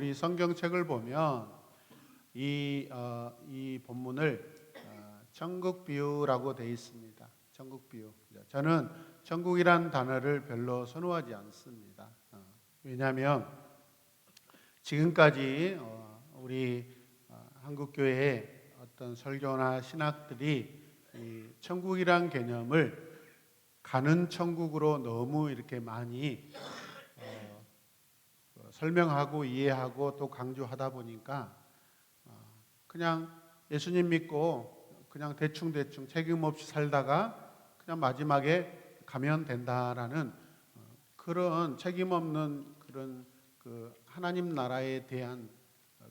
우리 성경책을 보면 이 본문을 천국 비유라고 되어 있습니다. 천국 비유. 저는 천국이란 단어를 별로 선호하지 않습니다. 왜냐하면 지금까지 우리 한국교회의 어떤 설교나 신학들이 이 천국이란 개념을 가는 천국으로 너무 이렇게 많이 설명하고 이해하고 또 강조하다 보니까 그냥 예수님 믿고 그냥 대충 책임 없이 살다가 그냥 마지막에 가면 된다라는 그런 책임 없는 그런 그 하나님 나라에 대한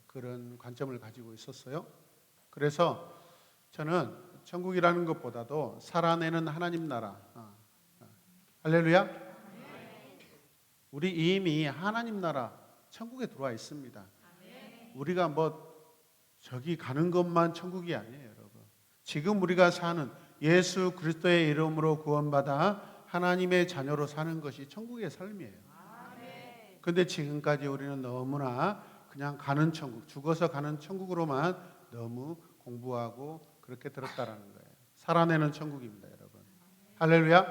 그런 관점을 가지고 있었어요. 그래서 저는 천국이라는 것보다도 살아내는 하나님 나라, 할렐루야. 우리 이미 하나님 나라 천국에 들어와 있습니다. 우리가 뭐 저기 가는 것만 천국이 아니에요, 여러분. 지금 우리가 사는 예수 그리스도의 이름으로 구원받아 하나님의 자녀로 사는 것이 천국의 삶이에요. 그런데 지금까지 우리는 너무나 그냥 가는 천국, 죽어서 가는 천국으로만 너무 공부하고 그렇게 들었다라는 거예요. 살아내는 천국입니다, 여러분. 할렐루야.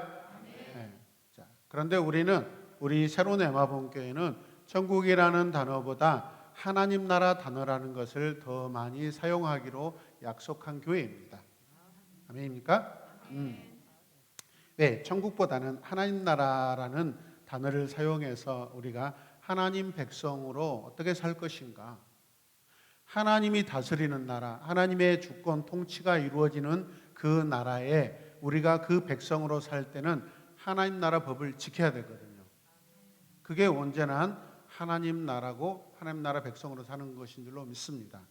네. 자, 그런데 우리 새로운 에마본교회는 천국이라는 단어보다 하나님 나라 단어라는 것을 더 많이 사용하기로 약속한 교회입니다. 아멘입니까? 네, 천국보다는 하나님 나라라는 단어를 사용해서 우리가 하나님 백성으로 어떻게 살 것인가, 하나님이 다스리는 나라, 하나님의 주권 통치가 이루어지는 그 나라에 우리가 그 백성으로 살 때는 하나님 나라 법을 지켜야 되거든요. 그게 온전한 하나님 나라고 하나님 나라 백성으로 사는 것인 줄로 믿습니다.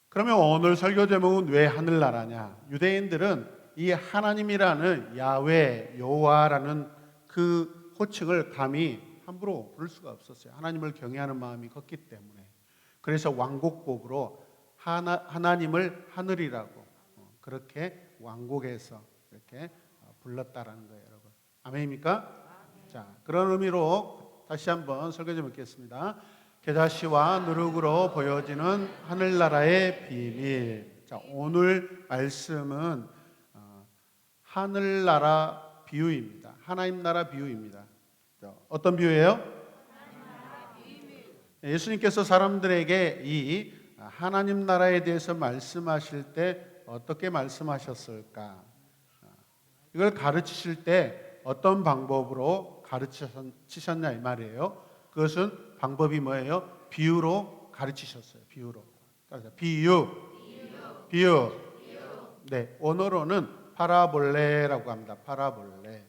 그러면 오늘 설교 제목은 왜 하늘나라냐? 유대인들은 이 하나님이라는 야훼, 여호와라는 그 호칭을 감히 함부로 부를 수가 없었어요. 하나님을 경외하는 마음이 컸기 때문에. 그래서 왕곡법으로 하나님을 하늘이라고 그렇게 왕곡에서 이렇게 불렀다라는 거예요, 여러분. 아멘입니까? 자, 그런 의미로 다시 한번 설교 좀 읽겠습니다. 겨자씨와 누룩으로 보여지는 하늘나라의 비밀. 자, 오늘 말씀은 하늘나라 비유입니다. 하나님 나라 비유입니다. 어떤 비유예요? 예수님께서 사람들에게 이 하나님 나라에 대해서 말씀하실 때 어떻게 말씀하셨을까? 이걸 가르치실 때 어떤 방법으로 가르치셨냐 이 말이에요. 그것은 방법이 뭐예요? 비유로 가르치셨어요. 비유로. 비유. 네, 언어로는 파라볼레라고 합니다. 파라볼레.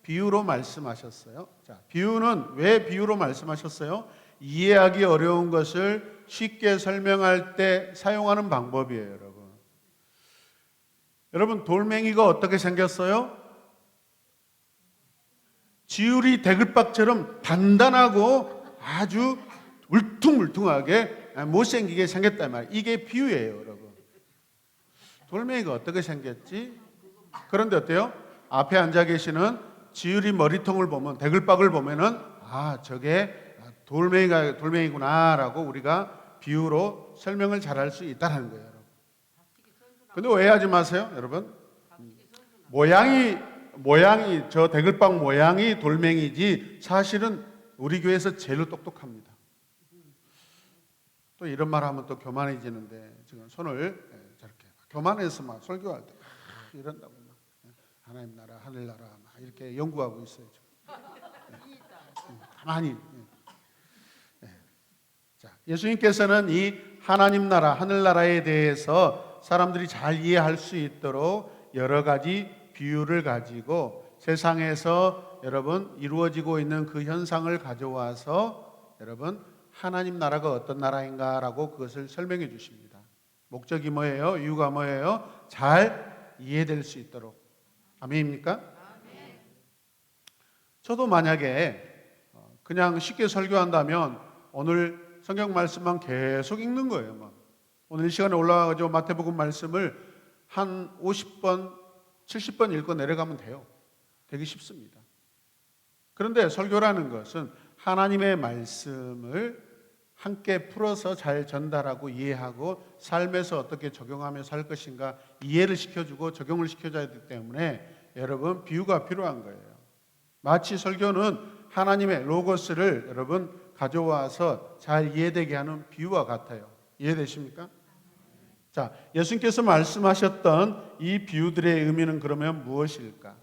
비유로 말씀하셨어요. 자, 비유는 왜 비유로 말씀하셨어요? 이해하기 어려운 것을 쉽게 설명할 때 사용하는 방법이에요, 여러분. 여러분, 돌멩이가 어떻게 생겼어요? 지우리 대글박처럼 단단하고 아주 울퉁불퉁하게 못생기게 생겼단 말이에요. 이게 비유예요, 여러분. 돌멩이가 어떻게 생겼지? 그런데 어때요? 앞에 앉아 계시는 지우리 머리통을 보면, 대글박을 보면은 저게 돌멩이구나라고 우리가 비유로 설명을 잘할 수 있다는 거예요, 여러분. 근데 오해하지 마세요, 여러분. 모양이 저 대글박 모양이 돌멩이지 사실은 우리 교회에서 제일 똑똑합니다. 또 이런 말 하면 또 교만해지는데 지금 손을 저렇게 교만해서 막 설교할 때 이런다고 막 하나님 나라 하늘나라 막 이렇게 연구하고 있어요. 가만히. 자, 예수님께서는 이 하나님 나라 하늘나라에 대해서 사람들이 잘 이해할 수 있도록 여러 가지 비유를 가지고 세상에서 여러분 이루어지고 있는 그 현상을 가져와서 여러분 하나님 나라가 어떤 나라인가라고 그것을 설명해 주십니다. 목적이 뭐예요? 이유가 뭐예요? 잘 이해될 수 있도록. 아멘입니까? 아멘. 저도 만약에 그냥 쉽게 설교한다면 오늘 성경 말씀만 계속 읽는 거예요. 오늘 이 시간에 올라가서 마태복음 말씀을 한 50번 70번 읽고 내려가면 돼요. 되게 쉽습니다. 그런데 설교라는 것은 하나님의 말씀을 함께 풀어서 잘 전달하고 이해하고 삶에서 어떻게 적용하며 살 것인가 이해를 시켜주고 적용을 시켜줘야 되기 때문에 여러분 비유가 필요한 거예요. 마치 설교는 하나님의 로고스를 여러분 가져와서 잘 이해되게 하는 비유와 같아요. 이해되십니까? 자, 예수님께서 말씀하셨던 이 비유들의 의미는 그러면 무엇일까?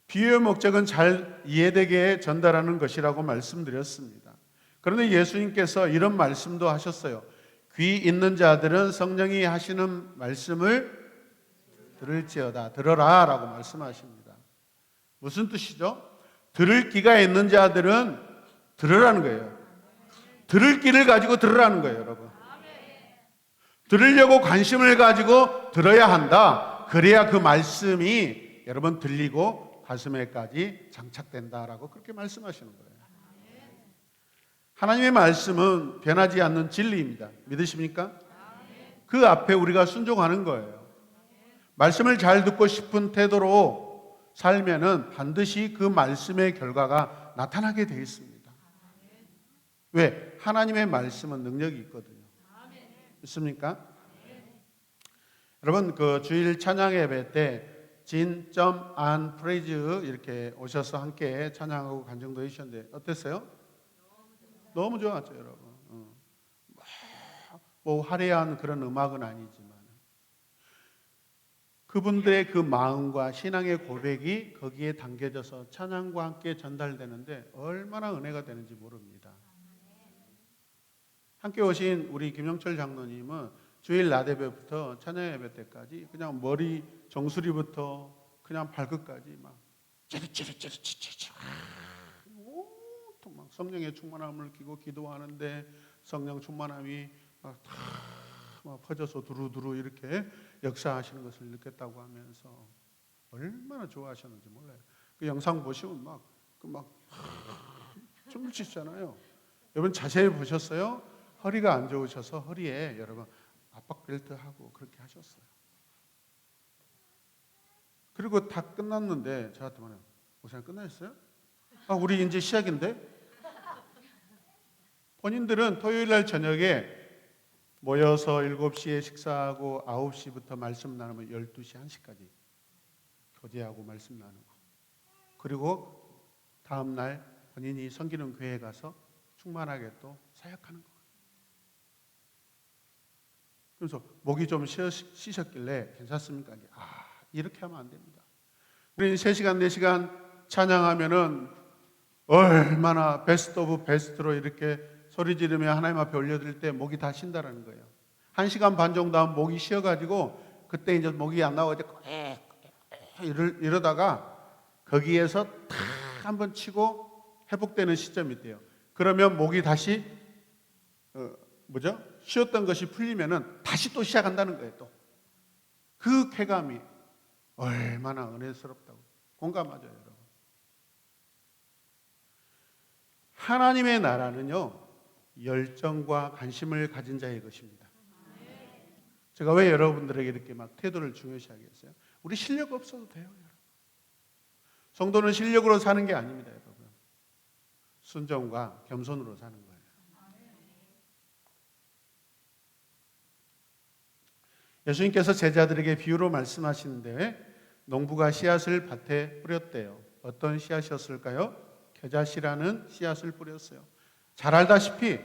비유의 목적은 잘 이해되게 전달하는 것이라고 말씀드렸습니다. 그런데 예수님께서 이런 말씀도 하셨어요. 귀 있는 자들은 성령이 하시는 말씀을 들을지어다. 들어라 라고 말씀하십니다. 무슨 뜻이죠? 들을 귀가 있는 자들은 들으라는 거예요. 들을 귀를 가지고 들으라는 거예요, 여러분. 들으려고 관심을 가지고 들어야 한다. 그래야 그 말씀이 여러분 들리고 가슴에까지 장착된다라고 그렇게 말씀하시는 거예요. 하나님의 말씀은 변하지 않는 진리입니다. 믿으십니까? 그 앞에 우리가 순종하는 거예요. 말씀을 잘 듣고 싶은 태도로 살면은 반드시 그 말씀의 결과가 나타나게 되어 있습니다. 왜? 하나님의 말씀은 능력이 있거든요. 있습니까? 여러분 그 주일 찬양 예배 때 진.안 프레이즈 이렇게 오셔서 함께 찬양하고 간증도 해주셨는데 어땠어요? 너무 좋았죠, 여러분. 뭐 화려한 그런 음악은 아니지만 그분들의 그 마음과 신앙의 고백이 거기에 담겨져서 찬양과 함께 전달되는데 얼마나 은혜가 되는지 모릅니다. 함께 오신 우리 김영철 장로님은 주일 낮 예배부터 찬양 예배 때까지 그냥 머리 정수리부터 그냥 발끝까지 막 찌릿찌릿찌릿찌릿 막 성령의 충만함을 끼고 기도하는데 성령 충만함이 막 퍼져서 두루두루 이렇게 역사하시는 것을 느꼈다고 하면서 얼마나 좋아하셨는지 몰라요. 그 영상 보시면 막 춤을 추시잖아요. 여러분 자세히 보셨어요? 허리가 안 좋으셔서 허리에 여러분 압박 벨트 하고 그렇게 하셨어요. 그리고 다 끝났는데 저한테 말해요. 목사님 끝났어요? 우리 이제 시작인데? 본인들은 토요일 날 저녁에 모여서 7시에 식사하고 9시부터 말씀 나누면 12시, 1시까지 교제하고 말씀 나누고 그리고 다음 날 본인이 섬기는 교회에 가서 충만하게 또 사역하는 거예요. 그래서 목이 좀 쉬셨길래 괜찮습니까? 이렇게 하면 안 됩니다. 우리는 3시간, 4시간 찬양하면은 얼마나 베스트 오브 베스트로 이렇게 소리 지르며 하나님 앞에 올려드릴 때 목이 다 쉰다라는 거예요. 1시간 반 정도 하면 목이 쉬어가지고 그때 이제 목이 안 나오고 이러다가 거기에서 탁 한번 치고 회복되는 시점이 있대요. 그러면 목이 다시 쉬었던 것이 풀리면은 다시 또 시작한다는 거예요. 또 그 쾌감이 얼마나 은혜스럽다고 공감하죠, 여러분. 하나님의 나라는요 열정과 관심을 가진 자의 것입니다. 제가 왜 여러분들에게 이렇게 막 태도를 중요시하게 했어요? 우리 실력 없어도 돼요, 여러분. 성도는 실력으로 사는 게 아닙니다, 여러분. 순종과 겸손으로 사는 거예요. 예수님께서 제자들에게 비유로 말씀하시는데 농부가 씨앗을 밭에 뿌렸대요. 어떤 씨앗이었을까요? 겨자씨라는 씨앗을 뿌렸어요. 잘 알다시피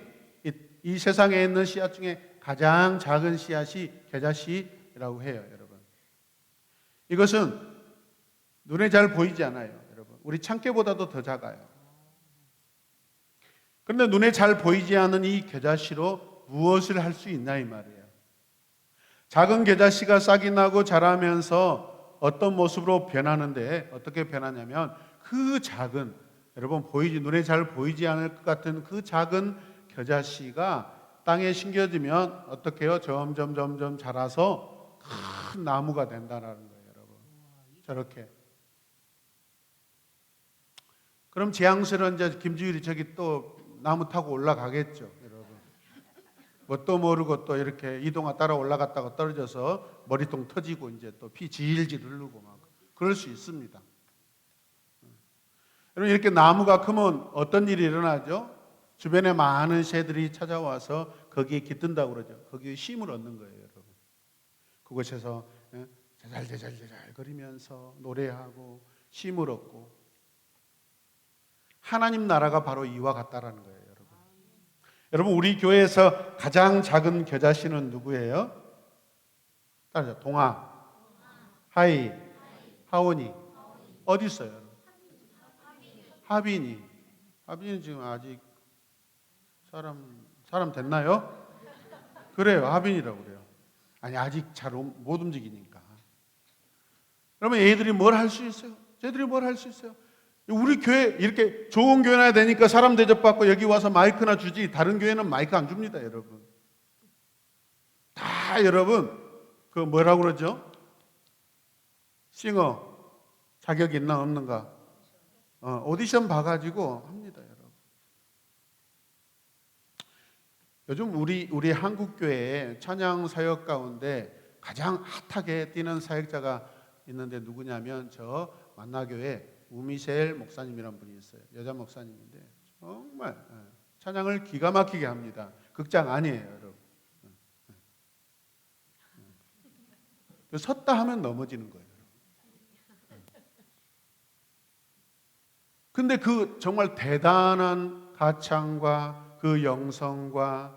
이 세상에 있는 씨앗 중에 가장 작은 씨앗이 겨자씨라고 해요, 여러분. 이것은 눈에 잘 보이지 않아요, 여러분. 우리 참깨보다도 더 작아요. 그런데 눈에 잘 보이지 않는 이 겨자씨로 무엇을 할 수 있나 이 말이에요. 작은 겨자씨가 싹이 나고 자라면서 어떤 모습으로 변하는데 어떻게 변하냐면 그 작은 여러분 눈에 잘 보이지 않을 것 같은 그 작은 겨자씨가 땅에 심겨지면 어떻게 해요? 점점 자라서 큰 나무가 된다는 거예요, 여러분. 저렇게. 그럼 재앙스러운 이제 김주일이 저기 또 나무 타고 올라가겠죠, 여러분. 뭣도 모르고 또 이렇게 이동아 따라 올라갔다가 떨어져서 머리통 터지고 이제 또 피 질질 흐르고 막 그럴 수 있습니다. 여러분 이렇게 나무가 크면 어떤 일이 일어나죠? 주변에 많은 새들이 찾아와서 거기에 깃든다고 그러죠. 거기에 쉼을 얻는 거예요, 여러분. 그곳에서 제잘제잘 거리면서 노래하고 쉼을 얻고, 하나님 나라가 바로 이와 같다라는 거예요, 여러분. 여러분, 우리 교회에서 가장 작은 겨자씨는 누구예요? 따라서 동아, 하이, 하원이. 어디 있어요, 여러분? 하빈이. 하빈이 지금 아직 사람 됐나요? 그래요, 하빈이라고 그래요. 아니, 아직 잘 못 움직이니까. 그러면 얘들이 뭘 할 수 있어요? 쟤들이 뭘 할 수 있어요? 우리 교회 이렇게 좋은 교회나 되니까 사람 대접받고 여기 와서 마이크나 주지, 다른 교회는 마이크 안 줍니다, 여러분. 다 여러분 그 뭐라고 그러죠? 싱어 자격 있나 없는가? 오디션 봐가지고 합니다, 여러분. 요즘 우리 한국 교회에 찬양 사역 가운데 가장 핫하게 뛰는 사역자가 있는데 누구냐면 저 만나교회 우미셀 목사님이란 분이 있어요. 여자 목사님인데 정말 찬양을 기가 막히게 합니다. 극장 아니에요, 여러분. 섰다 하면 넘어지는 거예요. 근데 그 정말 대단한 가창과 그 영성과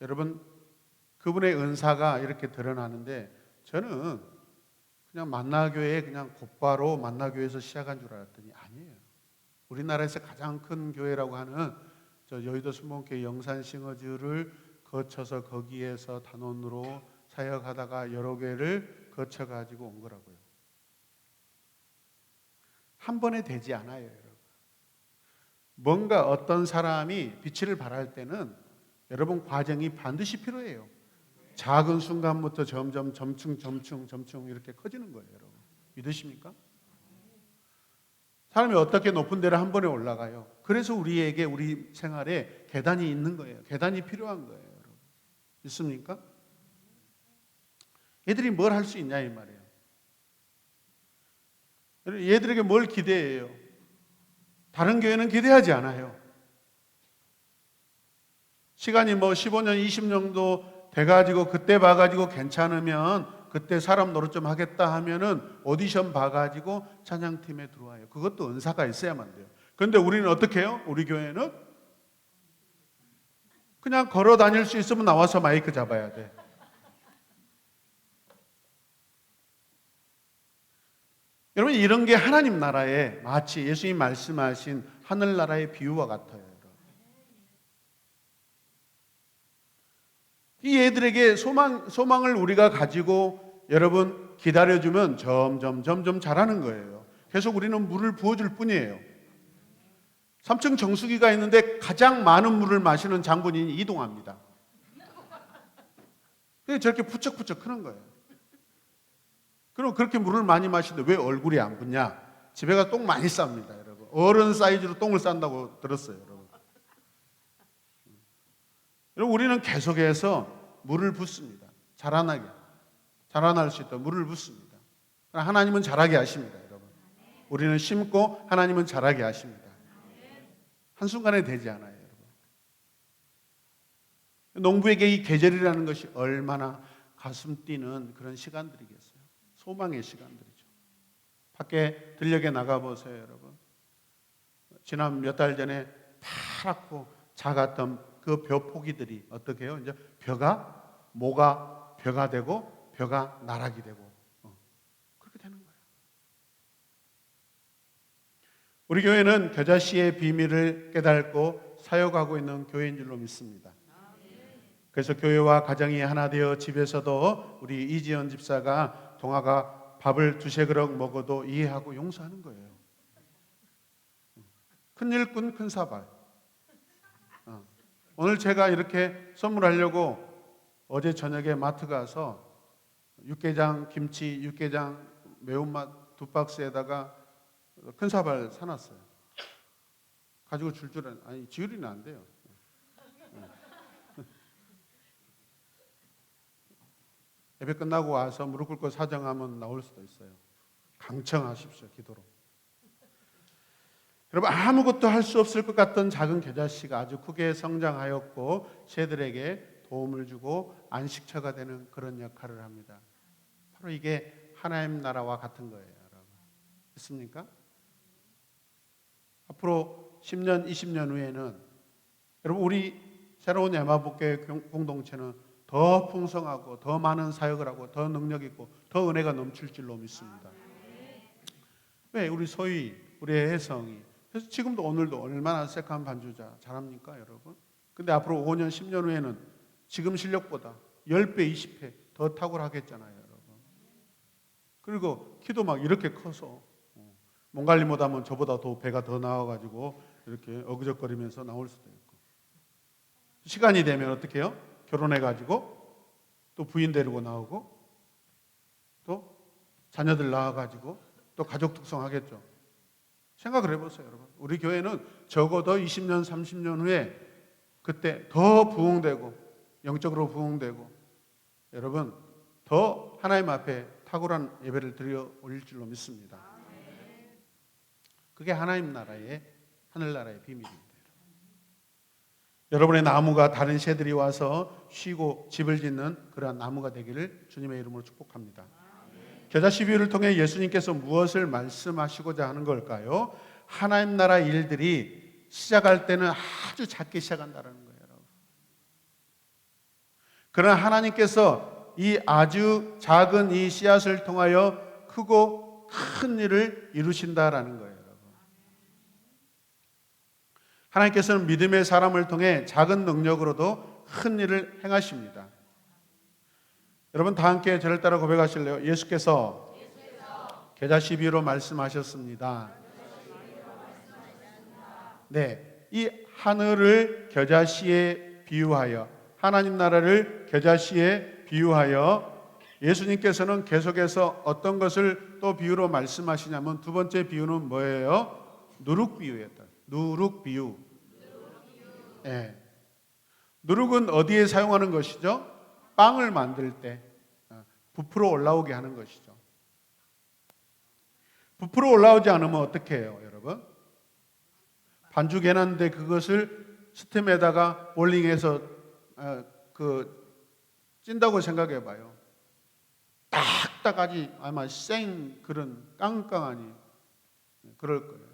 여러분 그분의 은사가 이렇게 드러나는데, 저는 그냥 만나교회 그냥 곧바로 만나교회에서 시작한 줄 알았더니 아니에요. 우리나라에서 가장 큰 교회라고 하는 저 여의도 순복음교회 영산싱어즈를 거쳐서 거기에서 단원으로 사역하다가 여러 교회를 거쳐가지고 온 거라고요. 한 번에 되지 않아요, 여러분. 뭔가 어떤 사람이 빛을 발할 때는 여러분 과정이 반드시 필요해요. 작은 순간부터 점점 점층 이렇게 커지는 거예요, 여러분. 믿으십니까? 사람이 어떻게 높은 데를 한 번에 올라가요? 그래서 우리에게 우리 생활에 계단이 있는 거예요. 계단이 필요한 거예요, 여러분. 믿습니까? 얘들이 뭘 할 수 있냐 이 말이에요. 얘들에게 뭘 기대해요? 다른 교회는 기대하지 않아요. 시간이 뭐 15년, 20년 정도 돼가지고 그때 봐가지고 괜찮으면 그때 사람 노릇 좀 하겠다 하면은 오디션 봐가지고 찬양팀에 들어와요. 그것도 은사가 있어야만 돼요. 그런데 우리는 어떻게 해요? 우리 교회는 그냥 걸어 다닐 수 있으면 나와서 마이크 잡아야 돼. 여러분, 이런 게 하나님 나라에 마치 예수님 말씀하신 하늘나라의 비유와 같아요. 이 애들에게 소망을 우리가 가지고 여러분 기다려주면 점점 자라는 거예요. 계속 우리는 물을 부어줄 뿐이에요. 3층 정수기가 있는데 가장 많은 물을 마시는 장군이 이동합니다. 그게 저렇게 부쩍부쩍 크는 거예요. 그럼 그렇게 물을 많이 마시는데 왜 얼굴이 안 붓냐? 집에 가서 똥 많이 쌉니다, 여러분. 어른 사이즈로 똥을 싼다고 들었어요, 여러분. 여러분, 우리는 계속해서 물을 붓습니다. 자라날 수 있도록 물을 붓습니다. 하나님은 자라게 하십니다, 여러분. 우리는 심고 하나님은 자라게 하십니다. 한순간에 되지 않아요, 여러분. 농부에게 이 계절이라는 것이 얼마나 가슴 뛰는 그런 시간들이겠어요. 소망의 시간들이죠. 밖에 들녘에 나가보세요, 여러분. 지난 몇 달 전에 파랗고 작았던 그 벼 포기들이 어떻게 해요? 이제 모가 벼가 되고 벼가 나락이 되고 그렇게 되는 거예요. 우리 교회는 겨자씨의 비밀을 깨닫고 사역하고 있는 교회인 줄로 믿습니다. 그래서 교회와 가정이 하나 되어 집에서도 우리 이지연 집사가 동아가 밥을 2-3그릇 먹어도 이해하고 용서하는 거예요. 큰 일꾼 큰 사발. 오늘 제가 이렇게 선물하려고 어제 저녁에 마트 가서 육개장 김치, 육개장 매운맛 2박스에다가 큰 사발 사놨어요. 가지고 아니 지으리는 안 돼요. 예배 끝나고 와서 무릎 꿇고 사정하면 나올 수도 있어요. 강청하십시오, 기도로. 여러분, 아무것도 할 수 없을 것 같던 작은 겨자씨가 아주 크게 성장하였고 새들에게 도움을 주고 안식처가 되는 그런 역할을 합니다. 바로 이게 하나님 나라와 같은 거예요, 여러분. 있습니까? 앞으로 10년, 20년 후에는 여러분, 우리 새로운 야마복교회 공동체는 더 풍성하고 더 많은 사역을 하고 더 능력 있고 더 은혜가 넘칠 줄로 믿습니다. 왜? 우리 소위 우리의 혜성이, 그래서 지금도 오늘도 얼마나 세컨 반주자 잘합니까, 여러분? 근데 앞으로 5년, 10년 후에는 지금 실력보다 10배, 20배 더 탁월하겠잖아요, 여러분. 그리고 키도 막 이렇게 커서 몸관리 못하면 저보다 더 배가 더 나와가지고 이렇게 어그적거리면서 나올 수도 있고, 시간이 되면 어떻게 해요? 결혼해가지고 또 부인 데리고 나오고 또 자녀들 낳아가지고 또 가족 특성하겠죠. 생각을 해보세요, 여러분. 우리 교회는 적어도 20년, 30년 후에 그때 더 부흥되고 영적으로 부흥되고 여러분 더 하나님 앞에 탁월한 예배를 드려 올릴 줄로 믿습니다. 그게 하나님 나라의, 하늘나라의 비밀입니다. 여러분의 나무가 다른 새들이 와서 쉬고 집을 짓는 그러한 나무가 되기를 주님의 이름으로 축복합니다. 겨자씨 비유를 통해 예수님께서 무엇을 말씀하시고자 하는 걸까요? 하나님 나라 일들이 시작할 때는 아주 작게 시작한다는 거예요, 여러분. 그러나 하나님께서 이 아주 작은 이 씨앗을 통하여 크고 큰 일을 이루신다라는 거예요, 여러분. 하나님께서는 믿음의 사람을 통해 작은 능력으로도 큰 일을 행하십니다. 여러분, 다 함께 저를 따라 고백하실래요? 예수께서 겨자씨 비유로 말씀하셨습니다. 네, 이 하늘을 겨자씨에 비유하여, 하나님 나라를 겨자씨에 비유하여 예수님께서는 계속해서 어떤 것을 또 비유로 말씀하시냐면 두 번째 비유는 뭐예요? 누룩 비유였다. 누룩 비유. 네. 누룩은 어디에 사용하는 것이죠? 빵을 만들 때 부풀어 올라오게 하는 것이죠. 부풀어 올라오지 않으면 어떻게 해요, 여러분? 반죽 해놨는데 그것을 스팀에다가 볼링해서 찐다고 생각해 봐요. 딱딱하지, 아마 생 그런 깡깡하니 그럴 거예요.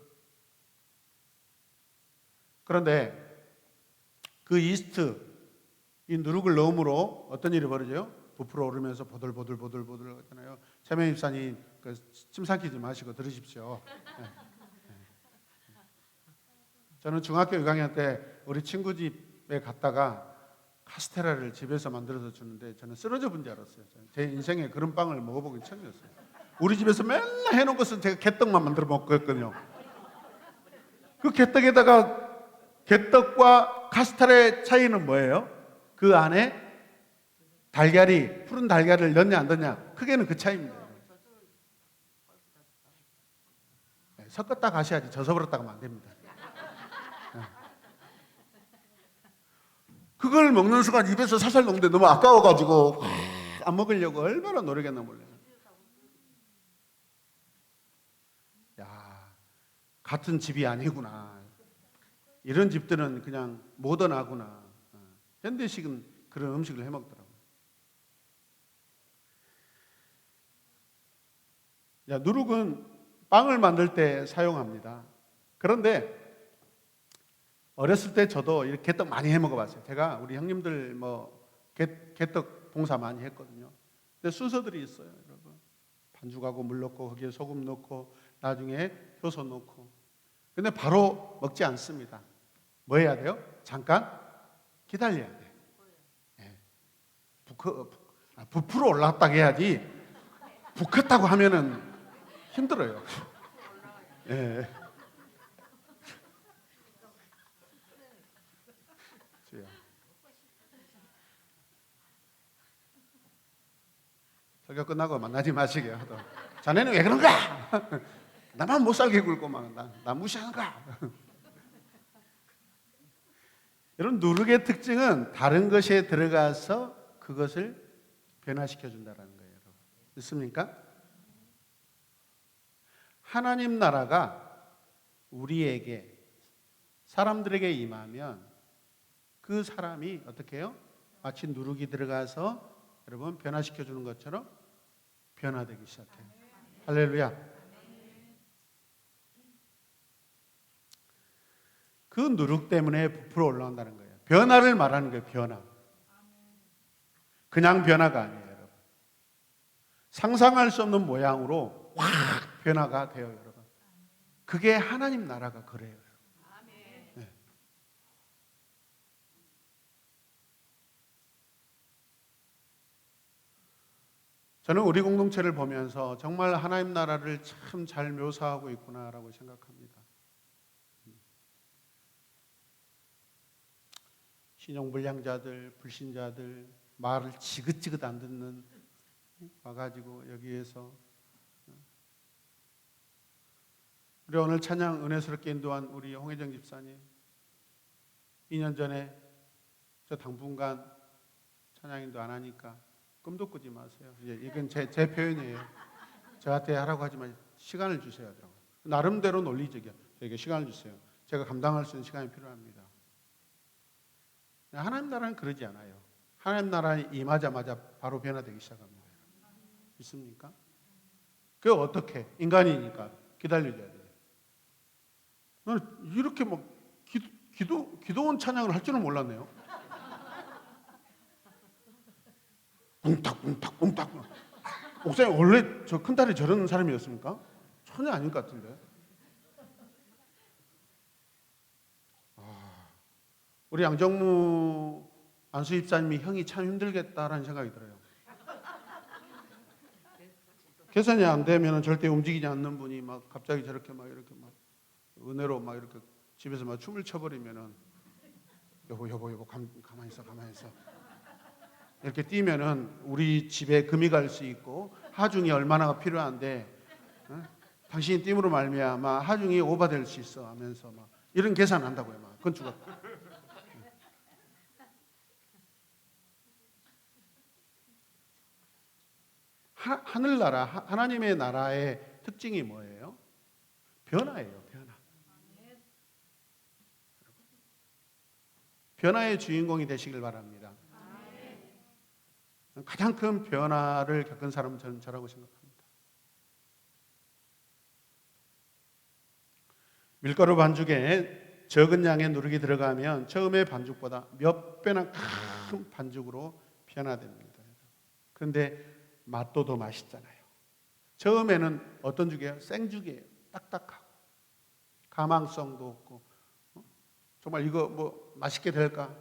그런데 그 이스트, 이 누룩을 넣음으로 어떤 일이 벌어져요? 부풀어 오르면서 보들보들 하잖아요. 최명 입사님, 침 삼키지 마시고 들으십시오. 네. 저는 중학교 6학년 때 우리 친구 집에 갔다가 카스테라를 집에서 만들어서 주는데 저는 쓰러져 본 줄 알았어요. 제 인생에 그런 빵을 먹어보긴 처음이었어요. 우리 집에서 맨날 해놓은 것은 제가 개떡만 만들어 먹었거든요. 그 개떡에다가, 개떡과 카스테라의 차이는 뭐예요? 그 안에 달걀이, 푸른 달걀을 넣냐 안 넣냐, 크게는 그 차이입니다. 네, 섞었다 가셔야지 젖어버렸다가 하면 안 됩니다. 네. 그걸 먹는 순간 입에서 살살 녹는데 너무 아까워가지고 안 먹으려고 얼마나 노력했나 몰라요. 야, 같은 집이 아니구나. 이런 집들은 그냥 모던하구나. 현대식은 그런 음식을 해먹더라고요. 야, 누룩은 빵을 만들 때 사용합니다. 그런데 어렸을 때 저도 이렇게 개떡 많이 해 먹어봤어요. 제가 우리 형님들 개떡 봉사 많이 했거든요. 근데 순서들이 있어요, 여러분. 반죽하고 물 넣고 거기에 소금 넣고 나중에 효소 넣고. 근데 바로 먹지 않습니다. 뭐 해야 돼요? 잠깐 기다려야 돼. 네. 부풀어 올랐다고 해야지. 부켰다고 하면은 힘들어요. 예. 설교 끝나고 만나지 마시게요. 자네는 왜 그런가? 나만 못 살게 굴고 나 무시하는가? 여러분, 누룩의 특징은 다른 것에 들어가서 그것을 변화시켜 준다는 거예요. 여러분. 믿습니까? 하나님 나라가 우리에게 사람들에게 임하면 그 사람이 어떻게 해요? 마치 누룩이 들어가서 여러분 변화시켜 주는 것처럼 변화되기 시작해요. 할렐루야. 그 누룩 때문에 부풀어 올라온다는 거예요. 변화를 말하는 거예요. 변화. 그냥 변화가 아니에요, 여러분. 상상할 수 없는 모양으로 확 변화가 돼요, 여러분. 그게 하나님 나라가 그래요. 네. 저는 우리 공동체를 보면서 정말 하나님 나라를 참 잘 묘사하고 있구나라고 생각합니다. 신용불량자들, 불신자들, 말을 지긋지긋 안 듣는 와가지고 여기에서 우리 오늘 찬양 은혜스럽게 인도한 우리 홍혜정 집사님 2년 전에 저 당분간 찬양 인도 안 하니까 꿈도 꾸지 마세요. 이건 제 표현이에요. 저한테 하라고 하지만 시간을 주셔야 하더라고요. 나름대로 논리적이야. 저에게 시간을 주세요. 제가 감당할 수 있는 시간이 필요합니다. 하나님 나라는 그러지 않아요. 하나님 나라에 임하자마자 바로 변화되기 시작합니다. 믿습니까? 그게 어떻게? 인간이니까 기다려줘야 돼요. 나는 이렇게 막 기도원 찬양을 할 줄은 몰랐네요. 웅탁. 목사님 원래 저 큰딸이 저런 사람이었습니까? 전혀 아닌 것 같은데. 우리 양정무 안수 집사님이 형이 참 힘들겠다라는 생각이 들어요. 계산이 안 되면 절대 움직이지 않는 분이 막 갑자기 저렇게 막 이렇게 막 은혜로 막 이렇게 집에서 막 춤을 춰버리면은 여보 가만히 있어 이렇게 뛰면은 우리 집에 금이 갈 수 있고 하중이 얼마나 필요한데 당신이 띠으로 말미암아 하중이 오버될 수 있어 하면서 막 이런 계산 한다고요. 막 건축가. 하늘나라, 하나님의 나라의 특징이 뭐예요? 변화예요, 변화. 변화의 주인공이 되시길 바랍니다. 가장 큰 변화를 겪은 사람은 저는 저라고 생각합니다. 밀가루 반죽에 적은 양의 누룩이 들어가면 처음의 반죽보다 몇 배나 큰 반죽으로 변화됩니다. 그런데 맛도 더 맛있잖아요. 처음에는 어떤 죽이에요? 생죽이에요. 딱딱하고 가망성도 없고 정말 이거 뭐 맛있게 될까?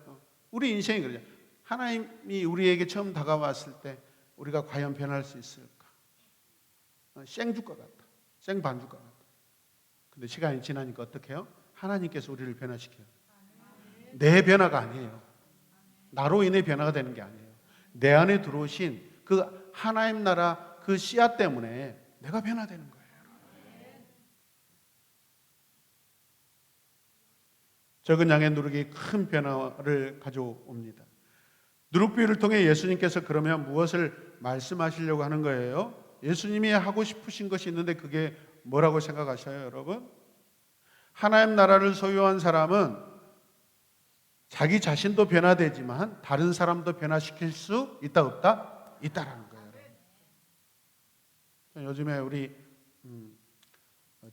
우리 인생이 그러죠. 하나님이 우리에게 처음 다가왔을 때 우리가 과연 변할 수 있을까? 생죽과 같다. 생반죽과 같다. 근데 시간이 지나니까 어떻게 해요? 하나님께서 우리를 변화시켜요. 내 변화가 아니에요. 나로 인해 변화가 되는 게 아니에요. 내 안에 들어오신 그 하나님 나라 그 씨앗 때문에 내가 변화되는 거예요. 적은 양의 누룩이 큰 변화를 가져옵니다. 누룩비유를 통해 예수님께서 그러면 무엇을 말씀하시려고 하는 거예요? 예수님이 하고 싶으신 것이 있는데 그게 뭐라고 생각하셔요, 여러분? 하나님 나라를 소유한 사람은 자기 자신도 변화되지만 다른 사람도 변화시킬 수 있다 없다? 있다라는 거예요. 요즘에 우리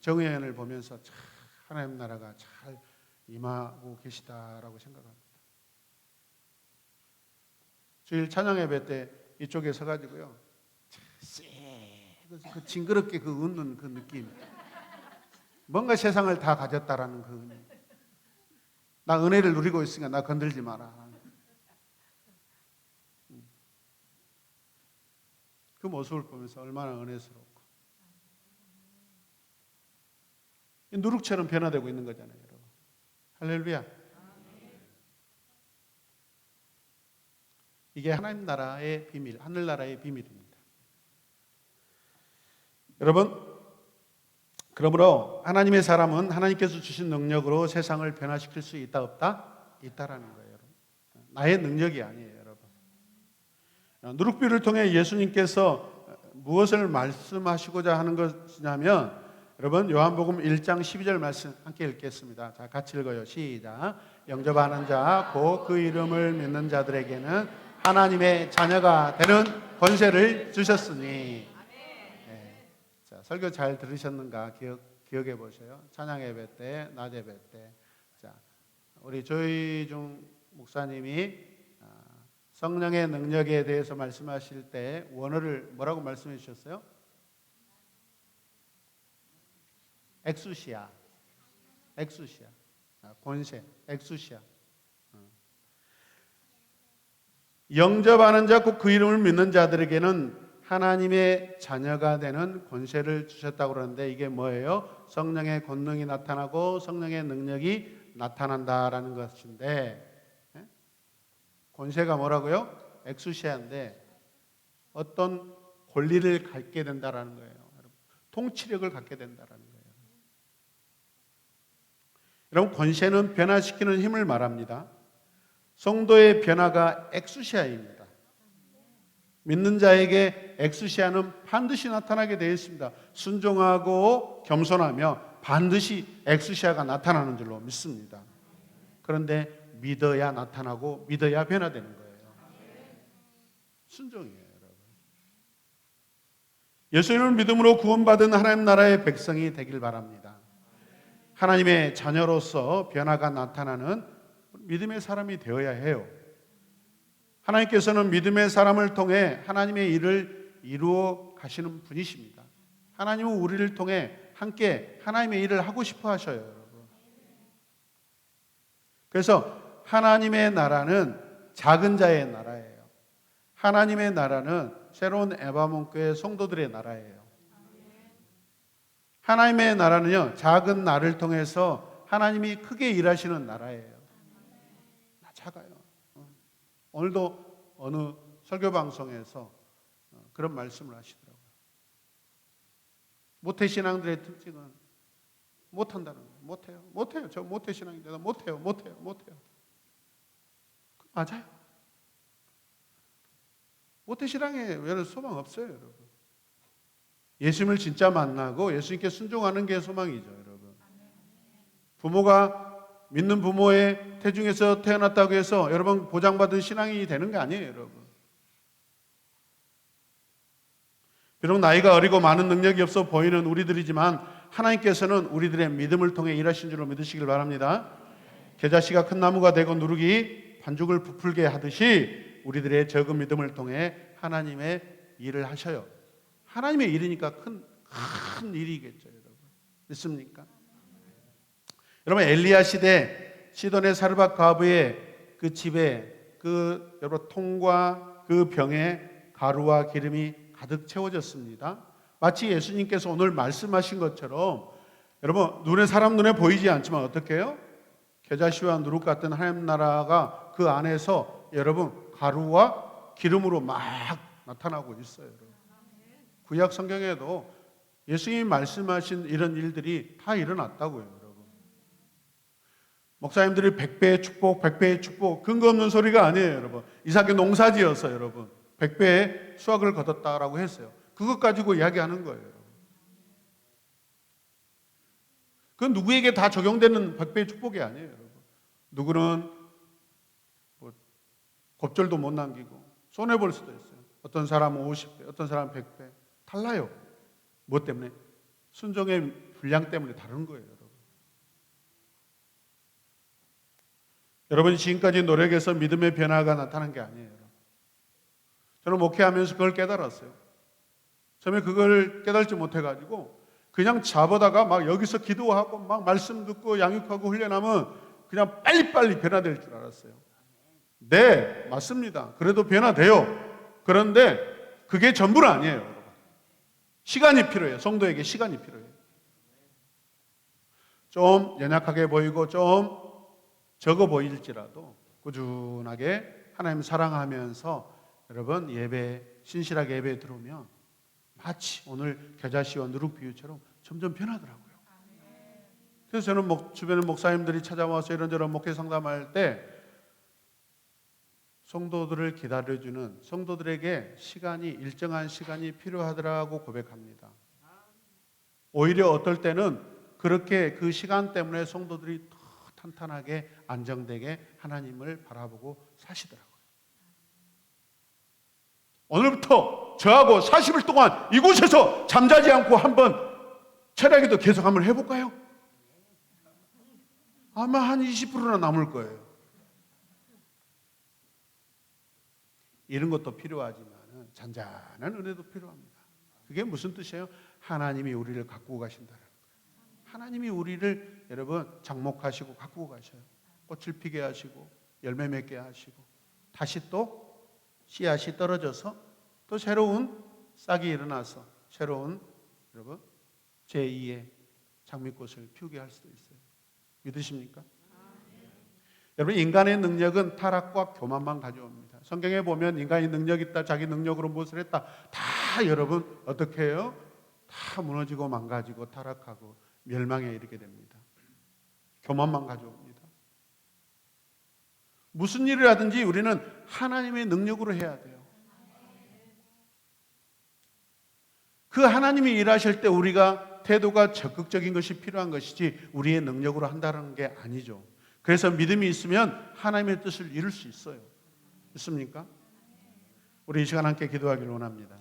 정의연을 보면서 참 하나님 나라가 잘 임하고 계시다라고 생각합니다. 주일 찬양 예배 때 이쪽에 서가지고요, 그 징그럽게 그 웃는 그 느낌, 뭔가 세상을 다 가졌다라는 나 은혜를 누리고 있으니까 나 건들지 마라. 그 모습을 보면서 얼마나 은혜스럽고 누룩처럼 변화되고 있는 거잖아요, 여러분. 할렐루야. 이게 하나님 나라의 비밀, 하늘나라의 비밀입니다. 여러분, 그러므로 하나님의 사람은 하나님께서 주신 능력으로 세상을 변화시킬 수 있다 없다? 있다라는 거예요, 여러분. 나의 능력이 아니에요, 여러분. 누룩비유를 통해 예수님께서 무엇을 말씀하시고자 하는 것이냐면 여러분 요한복음 1장 12절 말씀 함께 읽겠습니다. 자, 같이 읽어요. 시작. 영접하는 자 곧 그 이름을 믿는 자들에게는 하나님의 자녀가 되는 권세를 주셨으니. 네. 자, 설교 잘 들으셨는가 기억해 보세요. 찬양 예배 때, 낮 예배 때. 자, 우리 조희중 목사님이 성령의 능력에 대해서 말씀하실 때 원어를 뭐라고 말씀해 주셨어요? 엑수시아, 권세, 엑수시아. 영접하는 자 곧 그 이름을 믿는 자들에게는 하나님의 자녀가 되는 권세를 주셨다고 그러는데 이게 뭐예요? 성령의 권능이 나타나고 성령의 능력이 나타난다라는 것인데, 권세가 뭐라고요? 엑수시아인데 어떤 권리를 갖게 된다라는 거예요. 통치력을 갖게 된다라는 거예요. 여러분, 권세는 변화시키는 힘을 말합니다. 성도의 변화가 엑수시아입니다. 믿는 자에게 엑수시아는 반드시 나타나게 되어 있습니다. 순종하고 겸손하며 반드시 엑수시아가 나타나는 줄로 믿습니다. 그런데 믿어야 나타나고 믿어야 변화되는 거예요. 순종이에요, 여러분. 예수님을 믿음으로 구원받은 하나님 나라의 백성이 되길 바랍니다. 하나님의 자녀로서 변화가 나타나는 믿음의 사람이 되어야 해요. 하나님께서는 믿음의 사람을 통해 하나님의 일을 이루어 가시는 분이십니다. 하나님은 우리를 통해 함께 하나님의 일을 하고 싶어 하셔요, 여러분. 그래서 하나님의 나라는 작은 자의 나라예요. 하나님의 나라는 새로운 에바몬교의 성도들의 나라예요. 하나님의 나라는요, 작은 나를 통해서 하나님이 크게 일하시는 나라예요. 작아요. 오늘도 어느 설교 방송에서 그런 말씀을 하시더라고요. 모태신앙들의 특징은 못한다는 거예요. 못해요. 저 모태신앙인데 못해요. 맞아요. 모태신앙에 왜 소망 없어요, 여러분. 예수님을 진짜 만나고 예수님께 순종하는 게 소망이죠, 여러분. 부모가 믿는 부모의 태중에서 태어났다고 해서 여러분 보장받은 신앙인이 되는 게 아니에요, 여러분. 비록 나이가 어리고 많은 능력이 없어 보이는 우리들이지만 하나님께서는 우리들의 믿음을 통해 일하신 줄로 믿으시길 바랍니다. 겨자씨가 큰 나무가 되고 누룩이 반죽을 부풀게 하듯이 우리들의 적은 믿음을 통해 하나님의 일을 하셔요. 하나님의 일이니까 큰 일이겠죠, 여러분. 믿습니까? 여러분, 엘리야 시대 시돈의 사르밧 과부의 그 집에 여러분 통과 그 병에 가루와 기름이 가득 채워졌습니다. 마치 예수님께서 오늘 말씀하신 것처럼 여러분 사람 눈에 보이지 않지만 어떻게 해요? 겨자씨와 누룩 같은 하나님 나라가 그 안에서 여러분 가루와 기름으로 막 나타나고 있어요, 여러분. 구약 성경에도 예수님이 말씀하신 이런 일들이 다 일어났다고요, 여러분. 목사님들이 100배의 축복, 근거 없는 소리가 아니에요, 여러분. 이삭이 농사지어서 여러분 100배의 수확을 거뒀다라고 했어요. 그것 가지고 이야기하는 거예요, 여러분. 그건 누구에게 다 적용되는 100배의 축복이 아니에요, 여러분. 누구는 곱절도 못 남기고 손해볼 수도 있어요. 어떤 사람은 50배, 어떤 사람은 100배. 달라요. 뭐 때문에? 순종의 분량 때문에 다른 거예요, 여러분. 여러분이 지금까지 노력해서 믿음의 변화가 나타난 게 아니에요, 여러분. 저는 목회하면서 그걸 깨달았어요. 처음에 그걸 깨달지 못해가지고 그냥 잡아다가 막 여기서 기도하고 막 말씀 듣고 양육하고 훈련하면 그냥 빨리빨리 변화될 줄 알았어요. 네, 맞습니다. 그래도 변화돼요. 그런데 그게 전부는 아니에요, 여러분. 시간이 필요해요. 성도에게 시간이 필요해요. 좀 연약하게 보이고 좀 적어 보일지라도 꾸준하게 하나님 사랑하면서 여러분 신실하게 예배에 들어오면 마치 오늘 겨자씨와 누룩 비유처럼 점점 변하더라고요. 그래서 저는 주변의 목사님들이 찾아와서 이런저런 목회 상담할 때 성도들을 기다려주는 성도들에게 일정한 시간이 필요하더라고 고백합니다. 오히려 어떨 때는 그렇게 그 시간 때문에 성도들이 더 탄탄하게 안정되게 하나님을 바라보고 사시더라고요. 오늘부터 저하고 40일 동안 이곳에서 잠자지 않고 한번 철야기도 계속 한번 해볼까요? 아마 한 20%나 남을 거예요. 이런 것도 필요하지만 잔잔한 은혜도 필요합니다. 그게 무슨 뜻이에요? 하나님이 우리를 가꾸고 가신다는 거예요. 하나님이 우리를 여러분 장목하시고 가꾸고 가셔요. 꽃을 피게 하시고 열매 맺게 하시고 다시 또 씨앗이 떨어져서 또 새로운 싹이 일어나서 새로운 여러분 제2의 장미꽃을 피우게 할 수도 있어요. 믿으십니까? 여러분 인간의 능력은 타락과 교만만 가져옵니다. 성경에 보면 인간이 능력이 있다, 자기 능력으로 무엇을 했다, 다 여러분 어떻게 해요? 다 무너지고 망가지고 타락하고 멸망에 이르게 됩니다. 교만만 가져옵니다. 무슨 일을 하든지 우리는 하나님의 능력으로 해야 돼요. 그 하나님이 일하실 때 우리가 태도가 적극적인 것이 필요한 것이지 우리의 능력으로 한다는 게 아니죠. 그래서 믿음이 있으면 하나님의 뜻을 이룰 수 있어요. 있습니까? 우리 이 시간 함께 기도하기를 원합니다.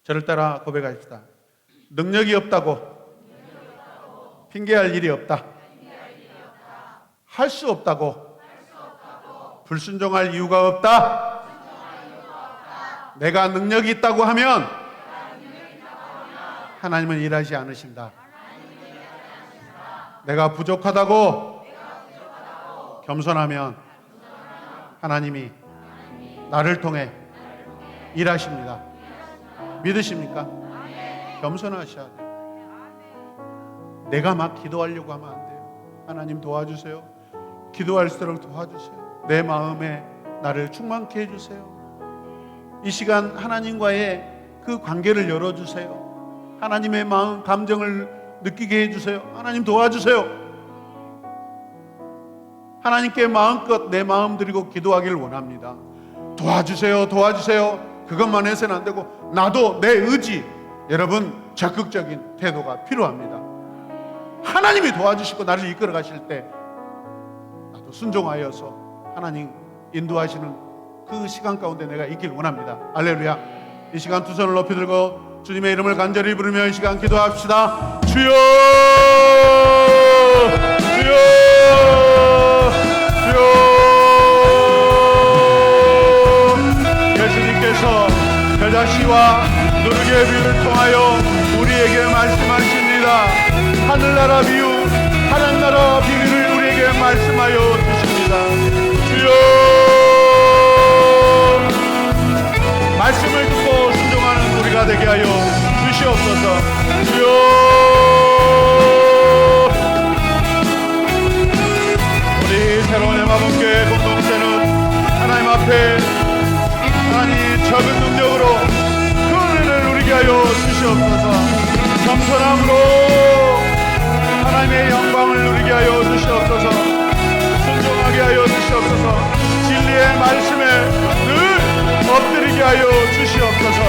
저를 따라 고백합시다. 능력이 없다고 핑계할 일이 없다. 할 수 없다고 불순종할 이유가 없다. 내가 능력이 있다고 하면 하나님은 일하지 않으신다. 내가 부족하다고 겸손하면 하나님이 나를 통해 일하십니다. 믿으십니까? 겸손하셔야 돼요. 내가 막 기도하려고 하면 안 돼요. 하나님 도와주세요. 기도할수록 도와주세요. 내 마음에 나를 충만케 해주세요. 이 시간 하나님과의 그 관계를 열어주세요. 하나님의 마음, 감정을 느끼게 해주세요. 하나님 도와주세요. 하나님께 마음껏 내 마음 드리고 기도하기를 원합니다. 도와주세요. 도와주세요. 그것만 해서는 안 되고 나도 내 의지, 여러분 적극적인 태도가 필요합니다. 하나님이 도와주시고 나를 이끌어 가실 때 나도 순종하여서 하나님 인도하시는 그 시간 가운데 내가 있기를 원합니다. 할렐루야. 이 시간 두 손을 높이 들고 주님의 이름을 간절히 부르며 이 시간 기도합시다. 주여, 주여, 주여. 예수님께서 겨자씨와 누룩의 비유를 통하여 우리에게 말씀하십니다. 하늘나라 비유, 하늘나라 비유를 우리에게 말씀하여 주십니다. 주여, 말씀을 듣고 순종하는 우리가 되게 하여 주시옵소서. 주여, 우리 새로운 해마법교회 공동체는 하나님 앞에 하나님 적은 능력으로 그 은혜를 누리게 하여 주시옵소서. 겸손함으로 하나님의 영광을 누리게 하여 주시옵소서. 순종하게 하여 주시옵소서. 진리의 말씀에 늘 엎드리게 하여 주시옵소서.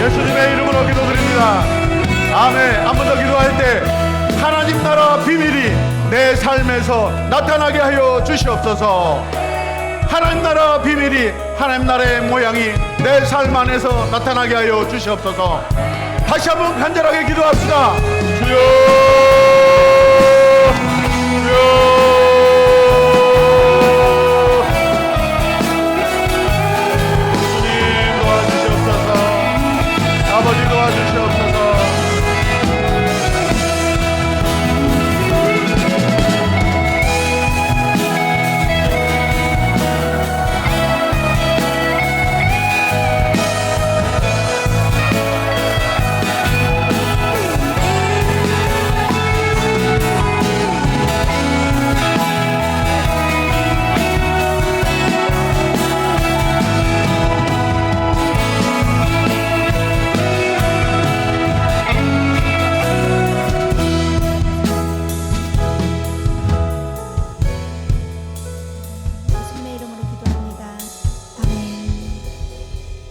예수님의 이름으로 기도드립니다. 아멘. 한 번 더 기도할 때 하나님 나라 비밀이 내 삶에서 나타나게 하여 주시옵소서. 하나님 나라 비밀이, 하나님 나라의 모양이 내 삶 안에서 나타나게 하여 주시옵소서. 다시 한번 간절하게 기도합시다. 주여, 주여.